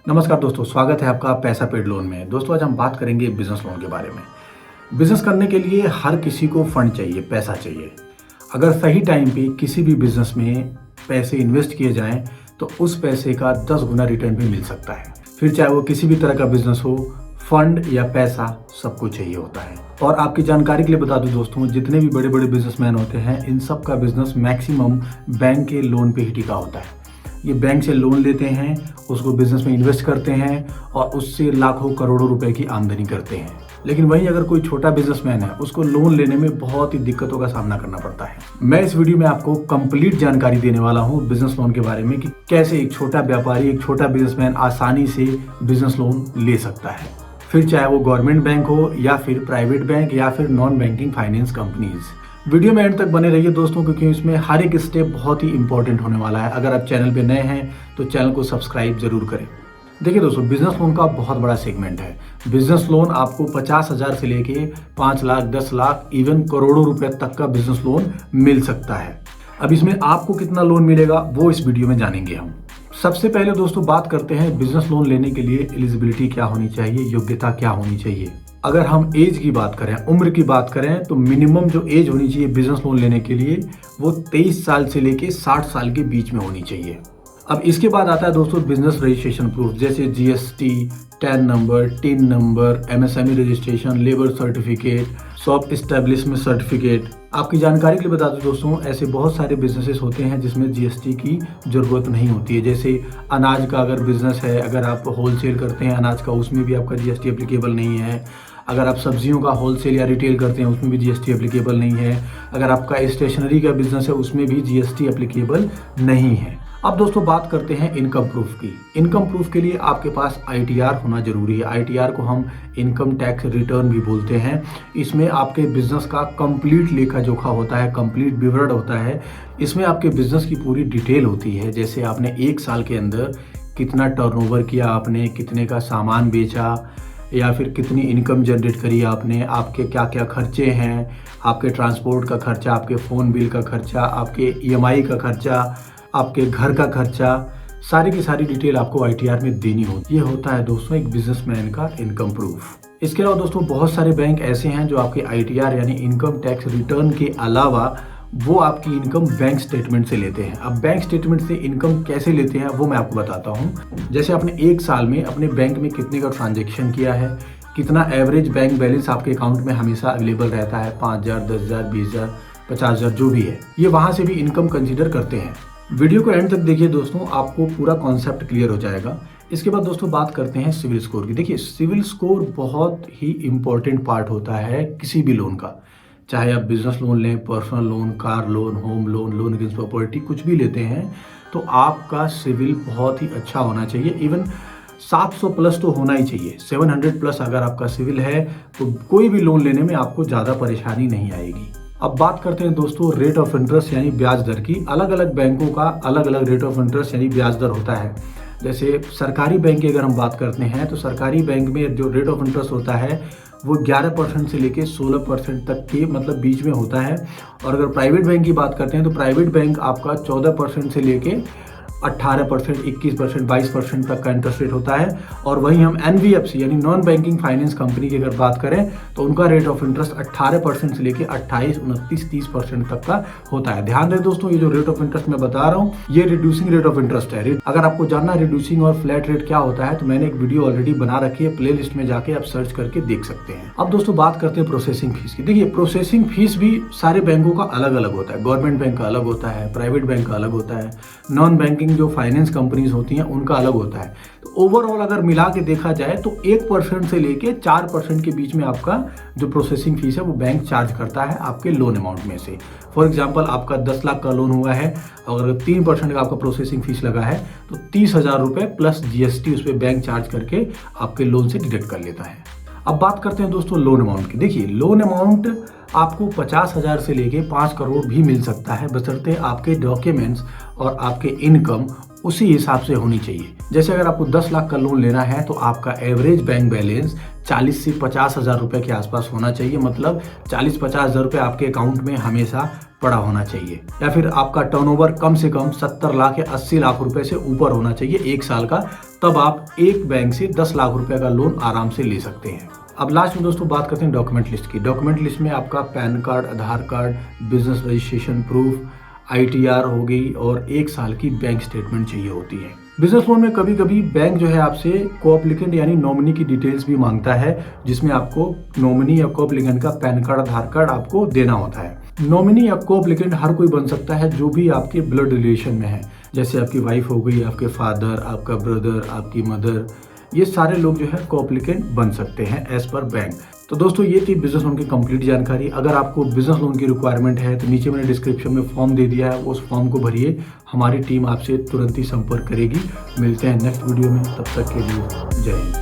नमस्कार दोस्तों, स्वागत है आपका पैसा पेड लोन में। दोस्तों आज हम बात करेंगे बिजनेस लोन के बारे में। बिजनेस करने के लिए हर किसी को फंड चाहिए, पैसा चाहिए। अगर सही टाइम पे किसी भी बिजनेस में पैसे इन्वेस्ट किए जाएं तो उस पैसे का 10 गुना रिटर्न भी मिल सकता है। फिर चाहे वो किसी भी तरह का बिजनेस हो, फंड या पैसा सबको चाहिए होता है। और आपकी जानकारी के लिए बता दूं दोस्तों, जितने भी बड़े बड़े बिजनेसमैन होते हैं इन सब का बिजनेस मैक्सिमम बैंक के लोन पे ही टिका होता है। ये बैंक से लोन लेते हैं, उसको बिजनेस में इन्वेस्ट करते हैं और उससे लाखों करोड़ों रुपए की आमदनी करते हैं। लेकिन वहीं अगर कोई छोटा बिजनेसमैन है, उसको लोन लेने में बहुत ही दिक्कतों का सामना करना पड़ता है। मैं इस वीडियो में आपको कंप्लीट जानकारी देने वाला हूं बिजनेस लोन के बारे में कि कैसे एक छोटा व्यापारी, एक छोटा बिजनेसमैन आसानी से बिजनेस लोन ले सकता है। फिर चाहे वो गवर्नमेंट बैंक हो या फिर प्राइवेट बैंक या फिर non banking finance companies. Video में एंड तक बने रहिए दोस्तों, क्योंकि इसमें हर एक स्टेप बहुत ही इंपॉर्टेंट होने वाला है। अगर आप चैनल पे नए हैं तो चैनल को सब्सक्राइब जरूर करें। देखिए दोस्तों, बिजनेस लोन का बहुत बड़ा सेगमेंट है। बिजनेस लोन आपको 50,000 से लेके 5 लाख, 10 लाख, इवन करोड़ों रुपए तक का बिजनेस लोन मिल सकता है। अब इसमें आपको कितना लोन मिलेगा वो इस वीडियो में जानेंगे हम। सबसे पहले दोस्तों बात करते हैं बिजनेस लोन लेने के लिए एलिजिबिलिटी क्या होनी चाहिए, योग्यता क्या होनी चाहिए। अगर हम एज की बात करें, उम्र की बात करें, तो मिनिमम जो एज होनी चाहिए बिजनेस लोन लेने के लिए वो 23 साल से लेके 60 साल के बीच में होनी चाहिए। अब इसके बाद आता है दोस्तों बिजनेस रजिस्ट्रेशन प्रूफ, जैसे GST, tan number, tin number, MSME registration, labour certificate, shop establishment certificate. आपकी जानकारी के लिए बता दूं दोस्तों, ऐसे बहुत सारे बिजनेसेस होते हैं जिसमें जीएसटी की जरूरत नहीं होती है। जैसे अनाज का अगर बिजनेस है, अगर आप होलसेल करते हैं अनाज का, उसमें भी आपका जीएसटी एप्लीकेबल नहीं है। अगर आप सब्जियों का होलसेल या रिटेल करते हैं उसमें भी जीएसटी एप्लीकेबल नहीं है। अगर आपका स्टेशनरी का बिजनेस है उसमें भी जीएसटी एप्लीकेबल नहीं है। अब दोस्तों बात करते हैं इनकम प्रूफ की। इनकम प्रूफ के लिए आपके पास आईटीआर होना जरूरी है। आईटीआर को हम इनकम टैक्स रिटर्न भी बोलते हैं। इसमें आपके बिजनेस का कंप्लीट लेखा जोखा होता है, कंप्लीट विवरण होता है। इसमें आपके बिजनेस की पूरी डिटेल होती है, जैसे आपने 1 साल के अंदर कितना टर्नओवर किया, आपने कितने का सामान बेचा या फिर कितनी इनकम जनरेट करी आपने, आपके क्या क्या खर्चे हैं, आपके ट्रांसपोर्ट का खर्चा, आपके फ़ोन बिल का खर्चा, आपके ईएमआई का खर्चा, आपके घर का खर्चा, सारी की सारी डिटेल आपको आईटीआर में देनी होती है। ये होता है दोस्तों एक बिजनेसमैन का इनकम प्रूफ। इसके अलावा दोस्तों बहुत सारे बैंक ऐसे हैं जो आपके आईटीआर यानी इनकम टैक्स रिटर्न के अलावा वो आपकी इनकम बैंक स्टेटमेंट से लेते हैं। अब बैंक स्टेटमेंट से इनकम कैसे लेते हैं वो मैं आपको बताता हूँ। जैसे आपने 1 साल में अपने बैंक में कितने का ट्रांजेक्शन किया है, कितना एवरेज बैंक बैलेंस आपके अकाउंट में हमेशा अवेलेबल रहता है, 5,000, 10,000, 20,000, 50,000 जो भी है, ये वहाँ से भी इनकम कंसिडर करते हैं। वीडियो को एंड तक देखिए दोस्तों, आपको पूरा कॉन्सेप्ट क्लियर हो जाएगा। इसके बाद दोस्तों बात करते हैं सिविल स्कोर की। देखिए सिविल स्कोर बहुत ही इंपॉर्टेंट पार्ट होता है किसी भी लोन का। चाहे आप बिजनेस लोन लें, personal loan, car loan, home loan, loan against property, कुछ भी लेते हैं तो आपका सिविल बहुत ही अच्छा होना चाहिए। इवन 700 प्लस तो होना ही चाहिए। 700 प्लस अगर आपका सिविल है तो कोई भी लोन लेने में आपको ज़्यादा परेशानी नहीं आएगी। अब बात करते हैं दोस्तों रेट ऑफ इंटरेस्ट यानी ब्याज दर की। अलग अलग बैंकों का अलग अलग रेट ऑफ इंटरेस्ट यानी ब्याज दर होता है। जैसे सरकारी बैंक की अगर हम बात करते हैं तो सरकारी बैंक में जो रेट ऑफ इंटरेस्ट होता है वो 11% से लेके 16% तक के मतलब बीच में होता है। और अगर प्राइवेट बैंक की बात करते हैं तो प्राइवेट बैंक आपका 14% से लेके 18%, 21%, 22% तक का इंटरेस्ट रेट होता है। और वहीं हम एनबीएफसी यानी नॉन बैंकिंग फाइनेंस कंपनी की अगर बात करें तो उनका रेट ऑफ इंटरेस्ट 18% से लेके 28, 29, 30% तक का होता है। ध्यान दें दोस्तों, ये जो रेट ऑफ इंटरेस्ट मैं बता रहा हूँ ये रिड्यूसिंग रेट ऑफ इंटरेस्ट है। अगर आपको जानना रिड्यूसिंग और फ्लैट रेट क्या होता है तो मैंने एक वीडियो ऑलरेडी बना रखी है, प्ले लिस्ट में जाके आप सर्च करके देख सकते हैं। अब दोस्तों बात करते हैं प्रोसेसिंग फीस की। देखिए प्रोसेसिंग फीस भी सारे बैंकों का अलग अलग होता है। गवर्नमेंट बैंक का अलग होता है, प्राइवेट बैंक का अलग होता है, नॉन बैंकिंग जो फाइनेंस कंपनीज होती हैं उनका अलग होता है। तो ओवरऑल अगर मिला के देखा जाए तो 1% से लेके 4% के बीच में आपका जो प्रोसेसिंग फीस है वो बैंक चार्ज करता है आपके लोन अमाउंट में से। फॉर एग्जांपल आपका 10 लाख का लोन हुआ है और अगर 3% का आपका प्रोसेसिंग फीस लगा है तो 30,000 रुपए प्लस जीएसटी उस पर बैंक चार्ज करके आपके लोन से डिडक्ट कर लेता है। अब बात करते हैं दोस्तों लोन अमाउंट की। देखिए लोन अमाउंट आपको 50,000 से लेके 5 करोड़ भी मिल सकता है, बशर्ते आपके डॉक्यूमेंट्स और आपके इनकम उसी हिसाब से होनी चाहिए। जैसे अगर आपको 10 लाख का लोन लेना है तो आपका एवरेज बैंक बैलेंस 40 से 50,000 रुपए के आसपास होना चाहिए। मतलब 40-50 हज़ार रुपए आपके अकाउंट में हमेशा पड़ा होना चाहिए। या फिर आपका टर्नओवर कम से कम 70 लाख या 80 लाख रुपए से ऊपर होना चाहिए 1 साल का, तब आप एक बैंक से 10 लाख रुपए का लोन आराम से ले सकते हैं। अब लास्ट में दोस्तों बात करते हैं डॉक्यूमेंट लिस्ट की। डॉक्यूमेंट लिस्ट में आपका PAN card, Aadhaar card, business registration proof, ITR हो गई और 1 साल की बैंक स्टेटमेंट चाहिए होती है। बिजनेस लोन में कभी कभी बैंक जो है आपसे कोएप्लिकेंट यानी नॉमिनी की डिटेल्स भी मांगता है, जिसमें आपको नॉमिनी या कोएप्लिकेंट का पैन कार्ड, आधार कार्ड आपको देना होता है। नॉमिनी या कोएप्लिकेंट हर कोई बन सकता है जो भी आपके ब्लड रिलेशन में है, जैसे आपकी वाइफ हो गई, आपके फादर, आपका ब्रदर, आपकी मदर, ये सारे लोग जो है कोएप्लिकेंट बन सकते हैं एज पर बैंक। तो दोस्तों ये थी बिजनेस लोन की कंप्लीट जानकारी। अगर आपको बिजनेस लोन की रिक्वायरमेंट है तो नीचे मैंने डिस्क्रिप्शन में फॉर्म दे दिया है, उस फॉर्म को भरिए, हमारी टीम आपसे तुरंत ही संपर्क करेगी। मिलते हैं नेक्स्ट वीडियो में, तब तक के लिए जय हिंद।